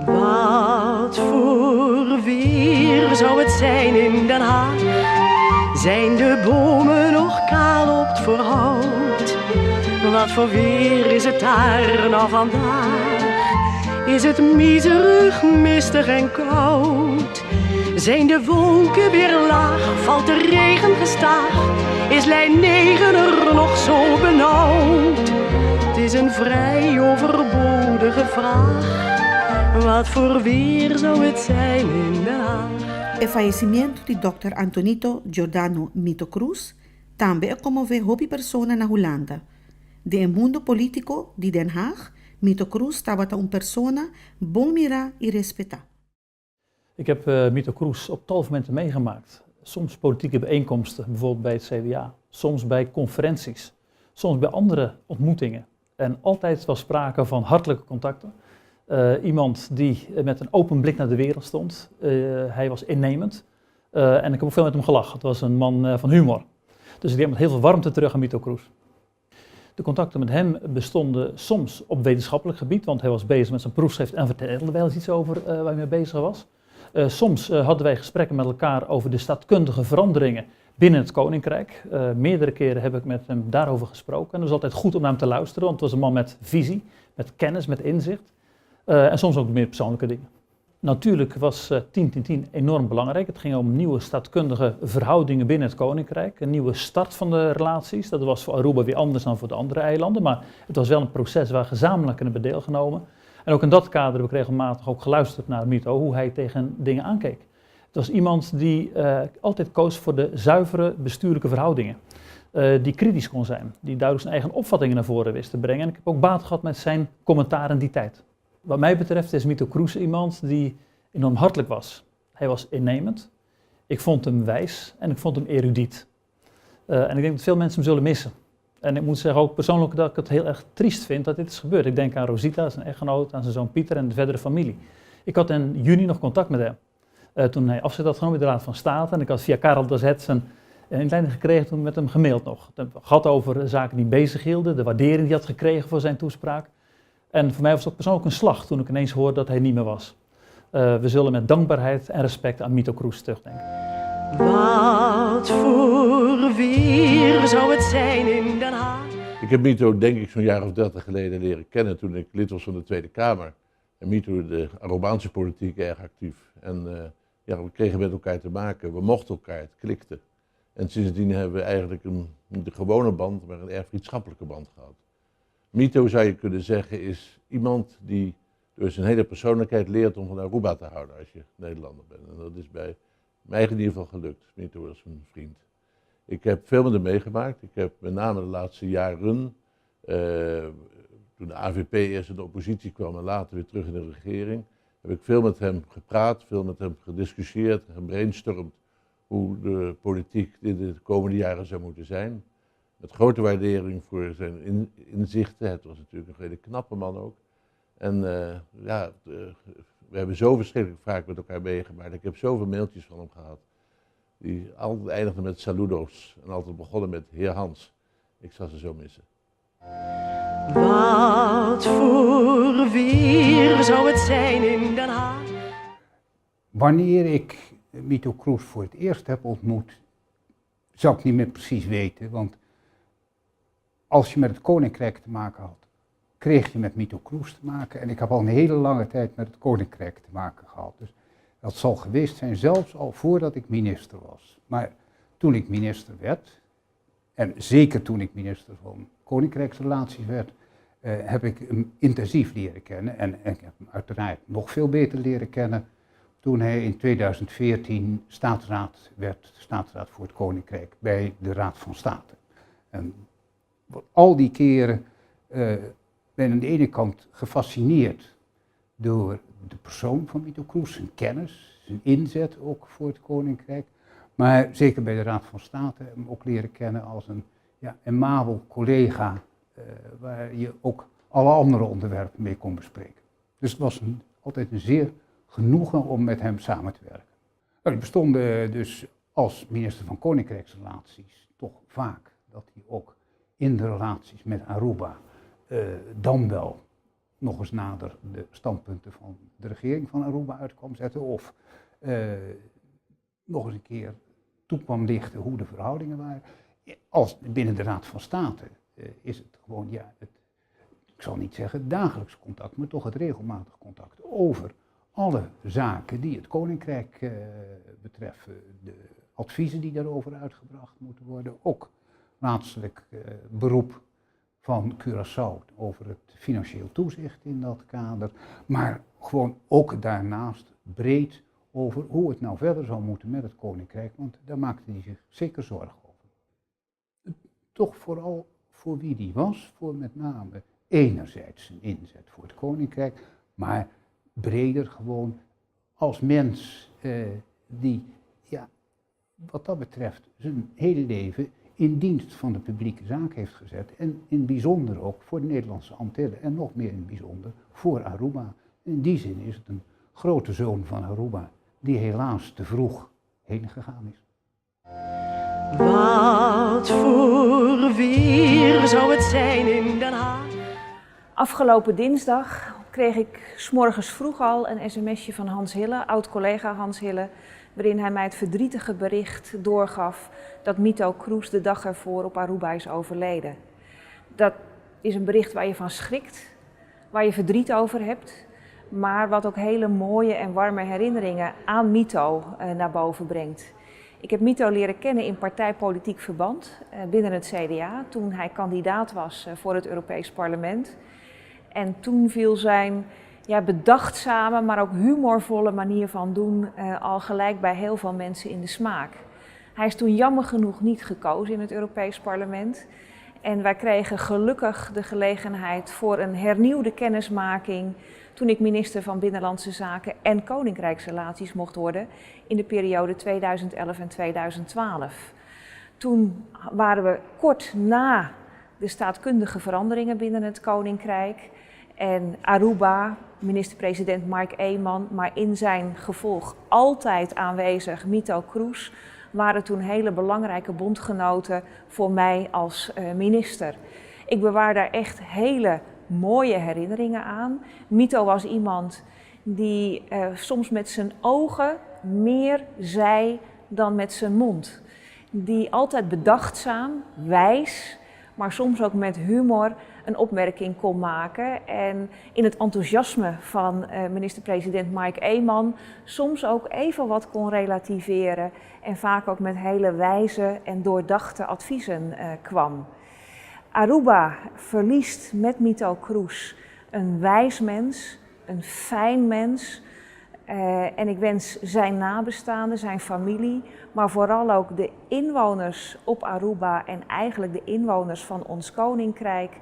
Wat voor weer zou het zijn in Den Haag? Zijn de bomen nog kaal op het voorhout? Wat voor weer is het daar nou vandaag? Is het miserig, mistig en koud? Zijn de wolken weer laag? Valt de regen gestaag? Is lijn 9 er nog zo benauwd? Het is een vrij overbodige vraag. Wat voor weer zou het zijn in Den Haag? El fallecimiento de Dr. Antonito Giordano Mito Cruz también conmovió hobby persona na Holanda. De el mundo político de Den Haag, Mito Cruz estaba una persona bon mirar y respetar. Ik heb Mito Cruz op tal van momenten meegemaakt. Soms politieke bijeenkomsten, bijvoorbeeld bij het CDA. Soms bij conferenties. Soms bij andere ontmoetingen. En altijd was sprake van hartelijke contacten. Iemand die met een open blik naar de wereld stond. Hij was innemend. En ik heb ook veel met hem gelachen. Het was een man van humor. Dus ik denk met heel veel warmte terug aan Mito Cruz. De contacten met hem bestonden soms op wetenschappelijk gebied, want hij was bezig met zijn proefschrift en vertelde wel eens iets over waar hij mee bezig was. Soms hadden wij gesprekken met elkaar over de staatkundige veranderingen binnen het Koninkrijk. Meerdere keren heb ik met hem daarover gesproken. En het was altijd goed om naar hem te luisteren, want het was een man met visie, met kennis, met inzicht. En soms ook meer persoonlijke dingen. Natuurlijk was 10-10-10 enorm belangrijk. Het ging om nieuwe staatkundige verhoudingen binnen het Koninkrijk. Een nieuwe start van de relaties. Dat was voor Aruba weer anders dan voor de andere eilanden. Maar het was wel een proces waar gezamenlijk in hebben deelgenomen. En ook in dat kader heb ik regelmatig ook geluisterd naar Mito, hoe hij tegen dingen aankeek. Het was iemand die altijd koos voor de zuivere bestuurlijke verhoudingen. Die kritisch kon zijn. Die duidelijk zijn eigen opvattingen naar voren wist te brengen. En ik heb ook baat gehad met zijn commentaar in die tijd. Wat mij betreft is Mito Cruz iemand die enorm hartelijk was. Hij was innemend. Ik vond hem wijs en ik vond hem erudiet. En ik denk dat veel mensen hem zullen missen. En ik moet zeggen ook persoonlijk dat ik het heel erg triest vind dat dit is gebeurd. Ik denk aan Rosita, zijn echtgenoot, aan zijn zoon Pieter en de verdere familie. Ik had in juni nog contact met hem. Toen hij afzet had genomen bij de Raad van State. En ik had via Karel Dazet zijn inleiding gekregen, toen met hem gemaild nog. Het gehad over zaken die bezig hielden, de waardering die hij had gekregen voor zijn toespraak. En voor mij was het ook persoonlijk een slag toen ik ineens hoorde dat hij niet meer was. We zullen met dankbaarheid en respect aan Mito Cruz terugdenken. Wat voor weer zou het zijn in Den Haag? Ik heb Mito denk ik zo'n jaar of 30 geleden leren kennen toen ik lid was van de Tweede Kamer. En Mito de Arubaanse politiek erg actief. En we kregen met elkaar te maken, we mochten elkaar, het klikte. En sindsdien hebben we eigenlijk niet een gewone band, maar een erg vriendschappelijke band gehad. Mito, zou je kunnen zeggen, is iemand die door zijn hele persoonlijkheid leert om van Aruba te houden als je Nederlander bent. En dat is bij mij in ieder geval gelukt. Mito was een vriend. Ik heb veel met hem meegemaakt. Ik heb met name de laatste jaren, toen de AVP eerst in de oppositie kwam en later weer terug in de regering, heb ik veel met hem gepraat, veel met hem gediscussieerd en gebrainstormd hoe de politiek in de komende jaren zou moeten zijn. Met grote waardering voor zijn inzichten. Het was natuurlijk een hele knappe man ook. En we hebben zo verschrikkelijk vaak met elkaar meegemaakt. Ik heb zoveel mailtjes van hem gehad. Die altijd eindigden met saludos en altijd begonnen met Heer Hans. Ik zal ze zo missen. Wat voor weer zou het zijn in Den Haag? Wanneer ik Mito Cruz voor het eerst heb ontmoet, zou ik niet meer precies weten. Want als je met het Koninkrijk te maken had, kreeg je met Mito Cruz te maken. En ik heb al een hele lange tijd met het Koninkrijk te maken gehad. Dus dat zal geweest zijn, zelfs al voordat ik minister was. Maar toen ik minister werd, en zeker toen ik minister van Koninkrijksrelaties werd, heb ik hem intensief leren kennen. En ik heb hem uiteraard nog veel beter leren kennen toen hij in 2014 staatsraad werd, staatsraad voor het Koninkrijk, bij de Raad van State. En al die keren ben ik aan de ene kant gefascineerd door de persoon van Mito Cruz, zijn kennis, zijn inzet ook voor het Koninkrijk. Maar zeker bij de Raad van State hem ook leren kennen als een amabel collega waar je ook alle andere onderwerpen mee kon bespreken. Dus het was altijd een zeer genoegen om met hem samen te werken. Nou, die bestonden dus als minister van Koninkrijksrelaties toch vaak dat hij ook in de relaties met Aruba dan wel nog eens nader de standpunten van de regering van Aruba uit kwam zetten of nog eens een keer toe kwam lichten hoe de verhoudingen waren. Als binnen de Raad van State is het gewoon, ik zal niet zeggen dagelijks contact, maar toch het regelmatig contact over alle zaken die het Koninkrijk betreffen, de adviezen die daarover uitgebracht moeten worden, ook raadselijk beroep van Curaçao over het financieel toezicht in dat kader, maar gewoon ook daarnaast breed over hoe het nou verder zou moeten met het Koninkrijk, want daar maakte hij zich zeker zorgen over. Toch vooral voor wie die was, voor met name enerzijds zijn inzet voor het Koninkrijk, maar breder gewoon als mens die, wat dat betreft, zijn hele leven in dienst van de publieke zaak heeft gezet en in het bijzonder ook voor de Nederlandse Antillen en nog meer in het bijzonder voor Aruba. In die zin is het een grote zoon van Aruba die helaas te vroeg heen gegaan is. Wat voor weer zou het zijn in Den Haag? Afgelopen dinsdag kreeg ik 's morgens vroeg al een sms'je van Hans Hille, oud-collega Hans Hille, waarin hij mij het verdrietige bericht doorgaf dat Mito Cruz de dag ervoor op Aruba is overleden. Dat is een bericht waar je van schrikt, waar je verdriet over hebt, maar wat ook hele mooie en warme herinneringen aan Mito naar boven brengt. Ik heb Mito leren kennen in partijpolitiek verband binnen het CDA, toen hij kandidaat was voor het Europees Parlement. En toen viel zijn bedachtzame, maar ook humorvolle manier van doen al gelijk bij heel veel mensen in de smaak. Hij is toen jammer genoeg niet gekozen in het Europees Parlement. En wij kregen gelukkig de gelegenheid voor een hernieuwde kennismaking toen ik minister van Binnenlandse Zaken en Koninkrijksrelaties mocht worden in de periode 2011 en 2012. Toen waren we kort na de staatkundige veranderingen binnen het Koninkrijk. En Aruba, minister-president Mike Eman, maar in zijn gevolg altijd aanwezig Mito Cruz, waren toen hele belangrijke bondgenoten voor mij als minister. Ik bewaar daar echt hele mooie herinneringen aan. Mito was iemand die soms met zijn ogen meer zei dan met zijn mond. Die altijd bedachtzaam, wijs, maar soms ook met humor een opmerking kon maken. En in het enthousiasme van minister-president Mike Eman soms ook even wat kon relativeren en vaak ook met hele wijze en doordachte adviezen kwam. Aruba verliest met Mito Cruz een wijs mens, een fijn mens. En ik wens zijn nabestaanden, zijn familie, maar vooral ook de inwoners op Aruba en eigenlijk de inwoners van ons koninkrijk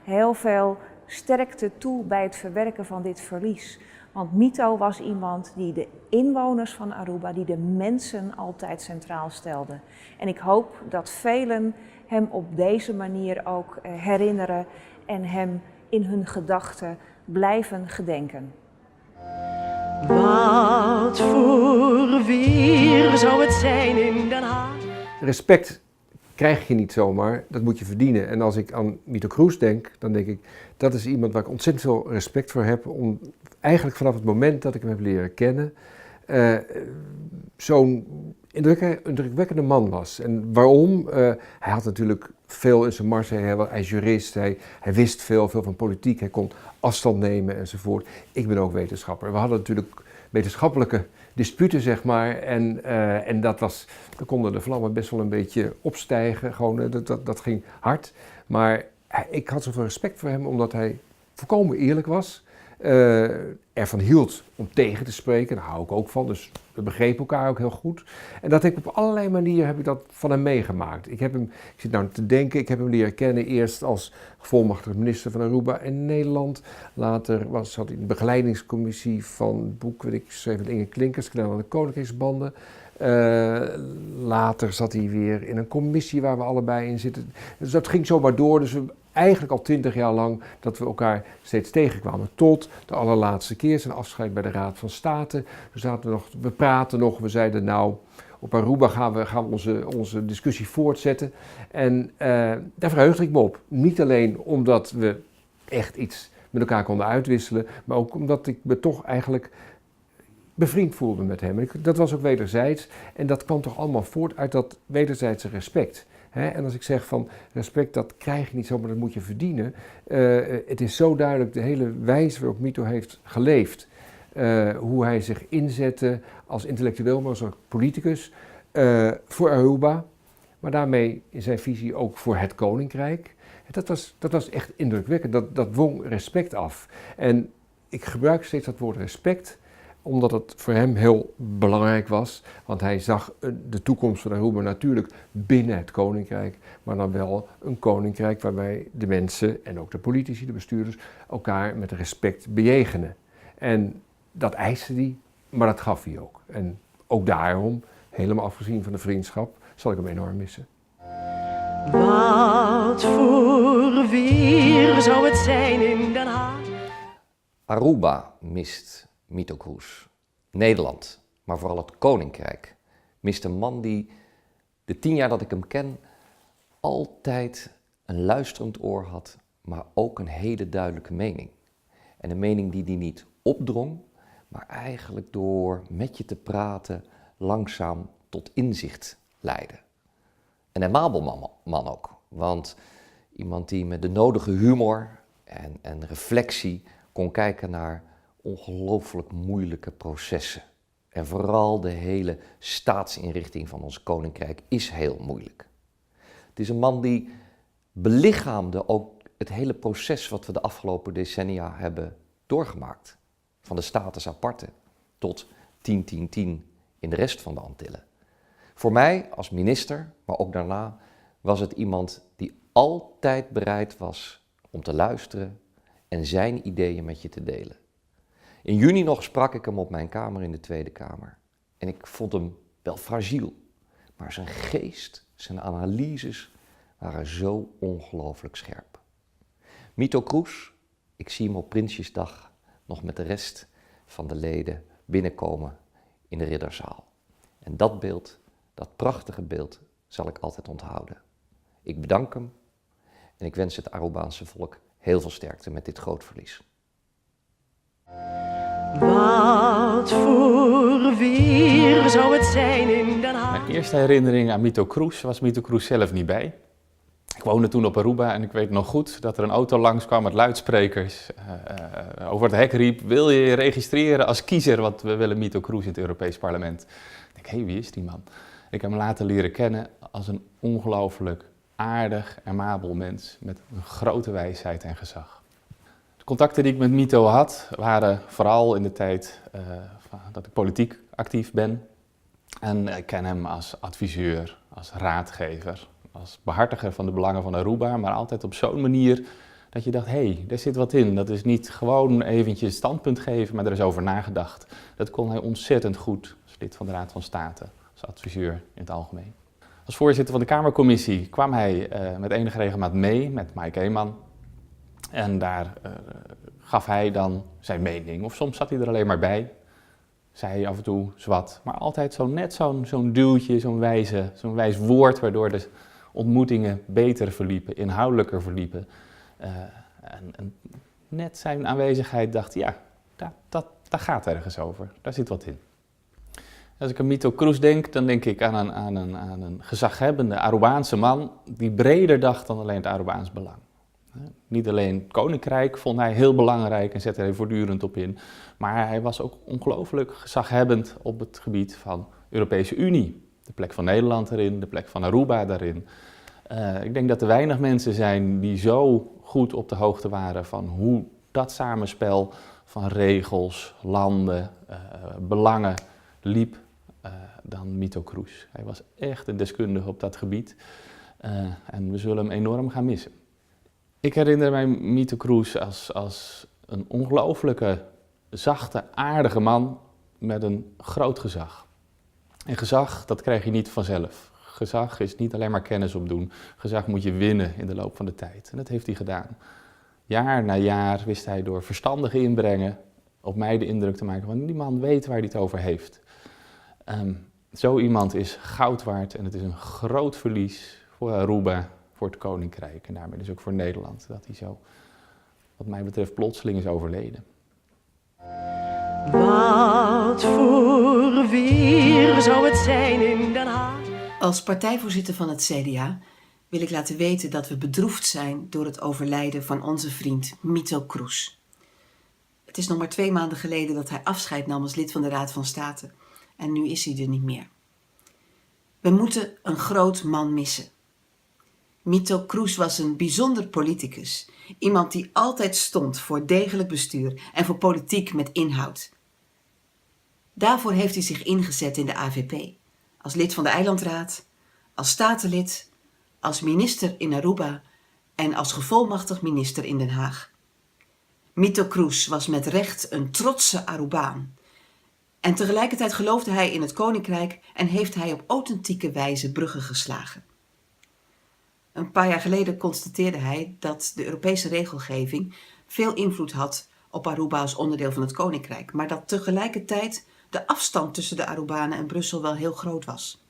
heel veel sterkte toe bij het verwerken van dit verlies. Want Mito was iemand die de inwoners van Aruba, die de mensen altijd centraal stelde. En ik hoop dat velen hem op deze manier ook herinneren en hem in hun gedachten blijven gedenken. Wat voor weer zou het zijn in Den Haag? Respect krijg je niet zomaar, dat moet je verdienen. En als ik aan Mito Cruz denk, dan denk ik, dat is iemand waar ik ontzettend veel respect voor heb. Eigenlijk vanaf het moment dat ik hem heb leren kennen, zo'n indrukwekkende man was. En waarom? Hij had natuurlijk veel in zijn mars, hij is jurist, hij wist veel van politiek, hij kon afstand nemen enzovoort. Ik ben ook wetenschapper. We hadden natuurlijk wetenschappelijke disputen, zeg maar, en dan konden de vlammen best wel een beetje opstijgen, gewoon, dat ging hard. Maar ik had zoveel respect voor hem, omdat hij volkomen eerlijk was, ervan hield om tegen te spreken, daar hou ik ook van, dus we begrepen elkaar ook heel goed. En dat heb ik op allerlei manieren heb ik dat van hem meegemaakt. Ik zit nou te denken, ik heb hem leren kennen eerst als gevolmachtigd minister van Aruba in Nederland. Later zat hij in de begeleidingscommissie van het boek wat ik schreef met Inge Klinkers, Knel aan de Koninkrijksbanden. Later zat hij weer in een commissie waar we allebei in zitten. Dus dat ging zomaar door. Dus eigenlijk al 20 jaar lang dat we elkaar steeds tegenkwamen. Tot de allerlaatste keer, zijn afscheid bij de Raad van State. We praten nog, we zeiden nou, op Aruba gaan we onze discussie voortzetten. En daar verheugde ik me op. Niet alleen omdat we echt iets met elkaar konden uitwisselen, maar ook omdat ik me toch eigenlijk bevriend voelde met hem. Dat was ook wederzijds en dat kwam toch allemaal voort uit dat wederzijdse respect. En als ik zeg van respect, dat krijg je niet zomaar, dat moet je verdienen. Het is zo duidelijk de hele wijze waarop Mito heeft geleefd. Hoe hij zich inzette als intellectueel, maar als politicus voor Aruba. Maar daarmee in zijn visie ook voor het koninkrijk. Dat was echt indrukwekkend, dat wong respect af. En ik gebruik steeds dat woord respect, omdat het voor hem heel belangrijk was. Want hij zag de toekomst van Aruba natuurlijk binnen het koninkrijk, maar dan wel een koninkrijk waarbij de mensen en ook de politici, de bestuurders, elkaar met respect bejegenen. En dat eiste hij, maar dat gaf hij ook. En ook daarom, helemaal afgezien van de vriendschap, zal ik hem enorm missen. Wat voor weer zou het zijn in Den Haag? Aruba mist Mito Cruz. Nederland, maar vooral het Koninkrijk, mist een man die de 10 jaar dat ik hem ken altijd een luisterend oor had, maar ook een hele duidelijke mening. En een mening die hij niet opdrong, maar eigenlijk door met je te praten langzaam tot inzicht leidde. En een amabel man ook, want iemand die met de nodige humor en reflectie kon kijken naar ongelooflijk moeilijke processen. En vooral de hele staatsinrichting van ons koninkrijk is heel moeilijk. Het is een man die belichaamde ook het hele proces wat we de afgelopen decennia hebben doorgemaakt. Van de status aparte tot 10-10-10 in de rest van de Antillen. Voor mij als minister, maar ook daarna, was het iemand die altijd bereid was om te luisteren en zijn ideeën met je te delen. In juni nog sprak ik hem op mijn kamer in de Tweede Kamer. En ik vond hem wel fragiel, maar zijn geest, zijn analyses waren zo ongelooflijk scherp. Mito Cruz, ik zie hem op Prinsjesdag nog met de rest van de leden binnenkomen in de Ridderzaal. En dat beeld, dat prachtige beeld, zal ik altijd onthouden. Ik bedank hem en ik wens het Arubaanse volk heel veel sterkte met dit groot verlies. Wat voor weer zou het zijn in Den Haag? Mijn eerste herinnering aan Mito Cruz was Mito Cruz zelf niet bij. Ik woonde toen op Aruba en ik weet nog goed dat er een auto langskwam met luidsprekers over het hek riep: wil je je registreren als kiezer, want we willen Mito Cruz in het Europees Parlement. Ik denk, hé, wie is die man? Ik heb hem later leren kennen als een ongelooflijk aardig, amabel mens met een grote wijsheid en gezag. De contacten die ik met Mito had waren vooral in de tijd dat ik politiek actief ben. En ik ken hem als adviseur, als raadgever, als behartiger van de belangen van Aruba, maar altijd op zo'n manier dat je dacht, hé, daar zit wat in. Dat is niet gewoon eventjes standpunt geven, maar er is over nagedacht. Dat kon hij ontzettend goed als lid van de Raad van State, als adviseur in het algemeen. Als voorzitter van de Kamercommissie kwam hij met enige regelmaat mee met Mike Eeman. En daar gaf hij dan zijn mening, of soms zat hij er alleen maar bij. Zei hij af en toe zwart, maar altijd zo'n duwtje, zo'n wijs woord, waardoor de ontmoetingen beter verliepen, inhoudelijker verliepen. En net zijn aanwezigheid dacht, ja, daar gaat ergens over, daar zit wat in. Als ik aan Mito Cruz denk, dan denk ik aan een gezaghebbende Arubaanse man die breder dacht dan alleen het Arubaans belang. Niet alleen het koninkrijk vond hij heel belangrijk en zette hij voortdurend op in, maar hij was ook ongelooflijk gezaghebbend op het gebied van Europese Unie. De plek van Nederland erin, de plek van Aruba daarin. Ik denk dat er weinig mensen zijn die zo goed op de hoogte waren van hoe dat samenspel van regels, landen, belangen liep dan Mito Cruz. Hij was echt een deskundige op dat gebied en we zullen hem enorm gaan missen. Ik herinner mij Mito Cruz als een ongelooflijke, zachte, aardige man met een groot gezag. En gezag, dat krijg je niet vanzelf. Gezag is niet alleen maar kennis opdoen. Gezag moet je winnen in de loop van de tijd. En dat heeft hij gedaan. Jaar na jaar wist hij door verstandige inbrengen op mij de indruk te maken van die man weet waar hij het over heeft. Zo iemand is goud waard en het is een groot verlies voor Aruba, voor het Koninkrijk en daarmee dus ook voor Nederland, dat hij zo wat mij betreft plotseling is overleden. Wat voor weer zou het zijn in Den Haag? Als partijvoorzitter van het CDA wil ik laten weten dat we bedroefd zijn door het overlijden van onze vriend Mito Kroes. Het is nog maar 2 maanden geleden dat hij afscheid nam als lid van de Raad van State en nu is hij er niet meer. We moeten een groot man missen. Mito Kroes was een bijzonder politicus, iemand die altijd stond voor degelijk bestuur en voor politiek met inhoud. Daarvoor heeft hij zich ingezet in de AVP, als lid van de Eilandraad, als statenlid, als minister in Aruba en als gevolmachtigd minister in Den Haag. Mito Kroes was met recht een trotse Arubaan. En tegelijkertijd geloofde hij in het koninkrijk en heeft hij op authentieke wijze bruggen geslagen. Een paar jaar geleden constateerde hij dat de Europese regelgeving veel invloed had op Aruba als onderdeel van het koninkrijk, maar dat tegelijkertijd de afstand tussen de Arubanen en Brussel wel heel groot was.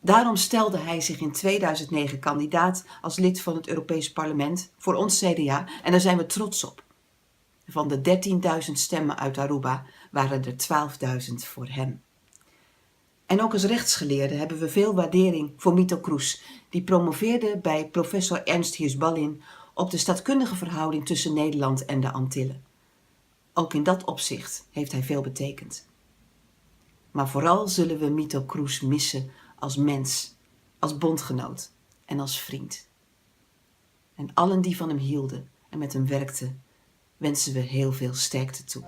Daarom stelde hij zich in 2009 kandidaat als lid van het Europees Parlement voor ons CDA en daar zijn we trots op. Van de 13.000 stemmen uit Aruba waren er 12.000 voor hem. En ook als rechtsgeleerde hebben we veel waardering voor Mito Kroes, die promoveerde bij professor Ernst Hirsballin op de staatkundige verhouding tussen Nederland en de Antillen. Ook in dat opzicht heeft hij veel betekend. Maar vooral zullen we Mito Kroes missen als mens, als bondgenoot en als vriend. En allen die van hem hielden en met hem werkten, wensen we heel veel sterkte toe.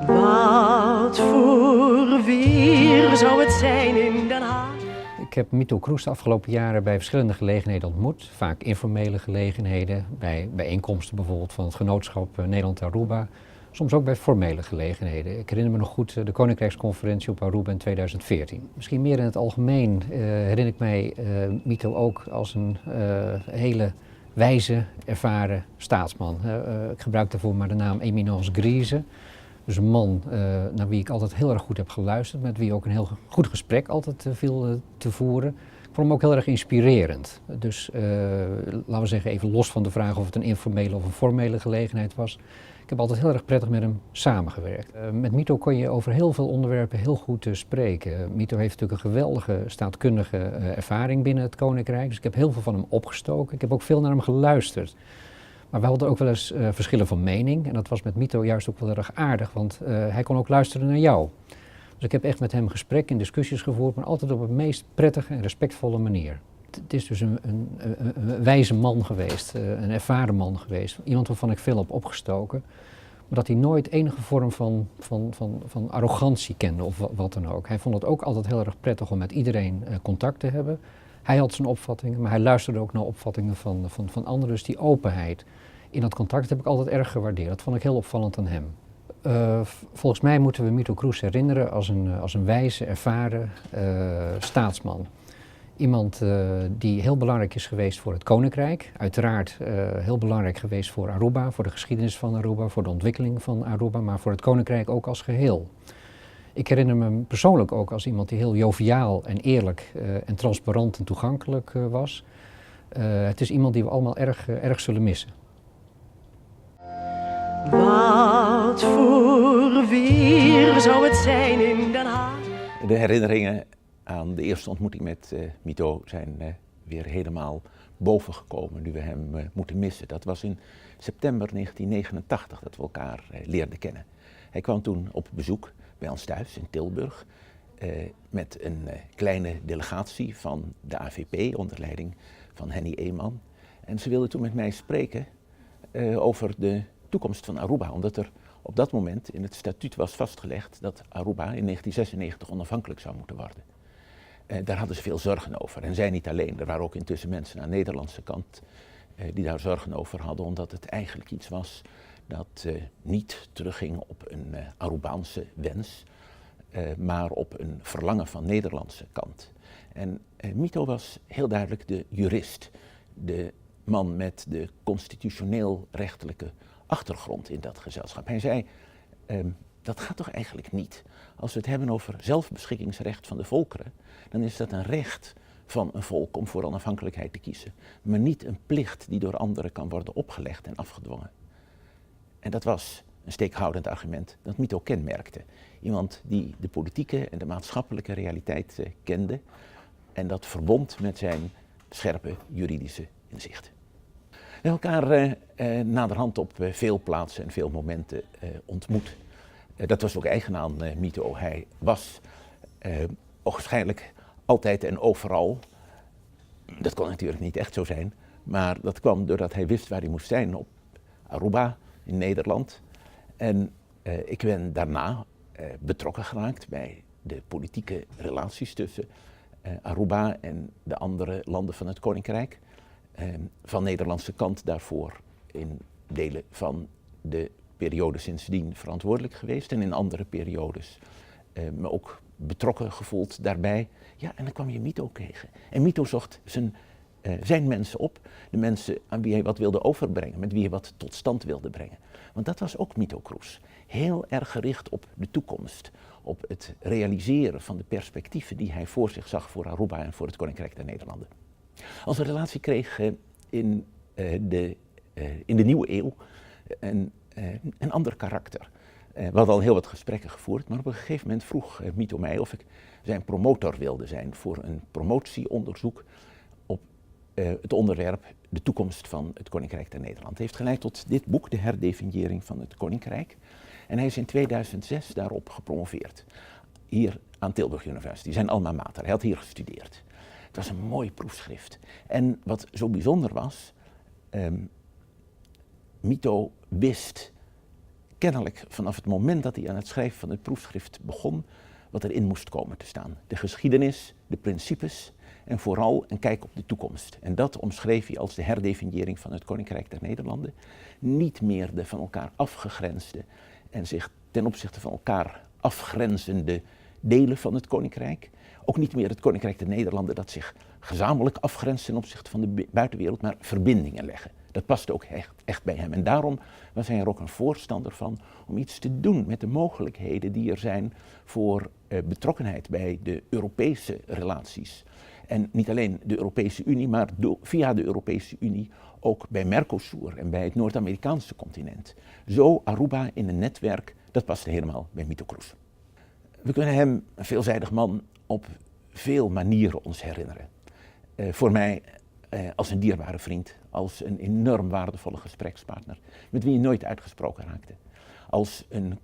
Wat voor weer zou het zijn in Den Haag? Ik heb Mito Kroes de afgelopen jaren bij verschillende gelegenheden ontmoet. Vaak informele gelegenheden, bij bijeenkomsten bijvoorbeeld van het genootschap Nederland-Aruba. Soms ook bij formele gelegenheden. Ik herinner me nog goed de Koninkrijksconferentie op Aruba in 2014. Misschien meer in het algemeen herinner ik mij Mito ook als een hele wijze, ervaren staatsman. Ik gebruik daarvoor maar de naam Eminence Grise. Dus een man naar wie ik altijd heel erg goed heb geluisterd, met wie ook een heel goed gesprek altijd viel te voeren. Ik vond hem ook heel erg inspirerend. Dus laten we zeggen, even los van de vraag of het een informele of een formele gelegenheid was. Ik heb altijd heel erg prettig met hem samengewerkt. Met Mito kon je over heel veel onderwerpen heel goed spreken. Mito heeft natuurlijk een geweldige staatkundige ervaring binnen het Koninkrijk. Dus ik heb heel veel van hem opgestoken. Ik heb ook veel naar hem geluisterd. Maar we hadden ook wel eens verschillen van mening. En dat was met Mito juist ook wel erg aardig, want hij kon ook luisteren naar jou. Dus ik heb echt met hem gesprekken en discussies gevoerd, maar altijd op een meest prettige en respectvolle manier. Het is dus een wijze man geweest, een ervaren man geweest. Iemand waarvan ik veel heb opgestoken. Maar dat hij nooit enige vorm van arrogantie kende of wat dan ook. Hij vond het ook altijd heel erg prettig om met iedereen contact te hebben. Hij had zijn opvattingen, maar hij luisterde ook naar opvattingen van anderen. Dus die openheid in dat contact heb ik altijd erg gewaardeerd. Dat vond ik heel opvallend aan hem. Volgens mij moeten we Mito Kroes herinneren als een wijze, ervaren staatsman. Iemand die heel belangrijk is geweest voor het Koninkrijk. Uiteraard heel belangrijk geweest voor Aruba, voor de geschiedenis van Aruba, voor de ontwikkeling van Aruba, maar voor het Koninkrijk ook als geheel. Ik herinner me persoonlijk ook als iemand die heel joviaal en eerlijk en transparant en toegankelijk was. Het is iemand die we allemaal erg zullen missen. Wat voor weer zou het zijn in Den Haag? De herinneringen aan de eerste ontmoeting met Mito zijn weer helemaal bovengekomen nu we hem moeten missen. Dat was in september 1989 dat we elkaar leerden kennen. Hij kwam toen op bezoek bij ons thuis in Tilburg met een kleine delegatie van de AVP onder leiding van Henny Eeman. En ze wilden toen met mij spreken over de toekomst van Aruba, omdat er op dat moment in het statuut was vastgelegd dat Aruba in 1996 onafhankelijk zou moeten worden. Daar hadden ze veel zorgen over en zij niet alleen. Er waren ook intussen mensen aan de Nederlandse kant die daar zorgen over hadden, omdat het eigenlijk iets was dat niet terugging op een Arubaanse wens, maar op een verlangen van de Nederlandse kant. En Mito was heel duidelijk de jurist, de man met de constitutioneel-rechtelijke achtergrond in dat gezelschap. Hij zei, dat gaat toch eigenlijk niet. Als we het hebben over zelfbeschikkingsrecht van de volkeren, dan is dat een recht van een volk om voor onafhankelijkheid te kiezen, maar niet een plicht die door anderen kan worden opgelegd en afgedwongen. En dat was een steekhoudend argument dat Mito kenmerkte. Iemand die de politieke en de maatschappelijke realiteit kende en dat verbond met zijn scherpe juridische inzichten. We hebben elkaar naderhand op veel plaatsen en veel momenten ontmoet. Dat was ook eigen aan Mito. Hij was waarschijnlijk altijd en overal. Dat kon natuurlijk niet echt zo zijn, maar dat kwam doordat hij wist waar hij moest zijn, op Aruba in Nederland. En ik ben daarna betrokken geraakt bij de politieke relaties tussen Aruba en de andere landen van het Koninkrijk. Van Nederlandse kant daarvoor in delen van de periode sindsdien verantwoordelijk geweest en in andere periodes me ook betrokken gevoeld daarbij. Ja, en dan kwam je Mito tegen. En Mito zocht zijn mensen op, de mensen aan wie hij wat wilde overbrengen, met wie hij wat tot stand wilde brengen. Want dat was ook Mito Cruz. Heel erg gericht op de toekomst, op het realiseren van de perspectieven die hij voor zich zag voor Aruba en voor het Koninkrijk der Nederlanden. Onze relatie kreeg in de nieuwe eeuw een ander karakter. We hadden al heel wat gesprekken gevoerd, maar op een gegeven moment vroeg Mito mij of ik zijn promotor wilde zijn voor een promotieonderzoek op het onderwerp de toekomst van het Koninkrijk der Nederland. Het heeft geleid tot dit boek, de herdefiniëring van het Koninkrijk. En hij is in 2006 daarop gepromoveerd, hier aan Tilburg University, zijn alma mater. Hij had hier gestudeerd. Het was een mooi proefschrift. En wat zo bijzonder was, Mito wist kennelijk vanaf het moment dat hij aan het schrijven van het proefschrift begon, wat erin moest komen te staan. De geschiedenis, de principes en vooral een kijk op de toekomst. En dat omschreef hij als de herdefiniëring van het Koninkrijk der Nederlanden. Niet meer de van elkaar afgegrensde en zich ten opzichte van elkaar afgrenzende delen van het Koninkrijk. Ook niet meer het Koninkrijk der Nederlanden dat zich gezamenlijk afgrenst ten opzichte van de buitenwereld, maar verbindingen leggen. Dat paste ook echt bij hem. En daarom was hij er ook een voorstander van om iets te doen met de mogelijkheden die er zijn voor betrokkenheid bij de Europese relaties. En niet alleen de Europese Unie, maar via de Europese Unie ook bij Mercosur en bij het Noord-Amerikaanse continent. Zo Aruba in een netwerk, dat paste helemaal bij Mito Cruz. We kunnen hem, een veelzijdig man, op veel manieren ons herinneren. Voor mij als een dierbare vriend, als een enorm waardevolle gesprekspartner, met wie je nooit uitgesproken raakte. Als een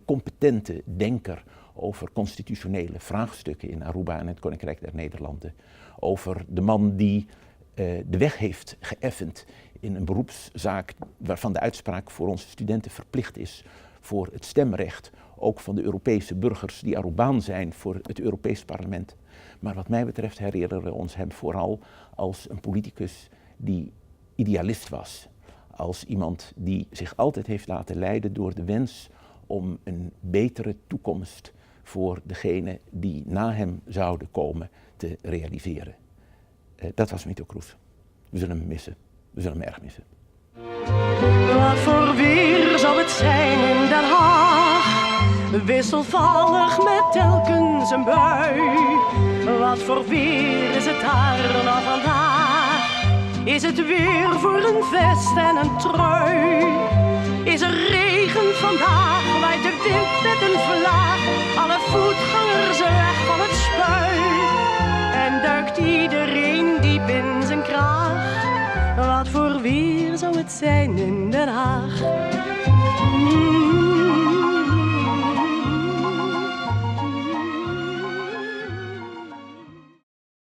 competente denker over constitutionele vraagstukken in Aruba en het Koninkrijk der Nederlanden. Over de man die de weg heeft geëffend in een beroepszaak waarvan de uitspraak voor onze studenten verplicht is voor het stemrecht, ook van de Europese burgers die Arubaan zijn voor het Europees Parlement. Maar wat mij betreft herinneren we ons hem vooral als een politicus die idealist was. Als iemand die zich altijd heeft laten leiden door de wens om een betere toekomst voor degenen die na hem zouden komen te realiseren. Dat was Mito Cruz. We zullen hem missen. We zullen hem erg missen. Wat voor weer zou het zijn in Den Haag? Wisselvallig met telkens een bui. Wat voor weer is het daar nou vandaag? Is het weer voor een vest en een trui? Is er regen vandaag? Waait de wind met een vlaag? Alle voetgangers weg van het spui. En duikt iedereen diep in zijn kraag? Wat voor weer zou het zijn in Den Haag?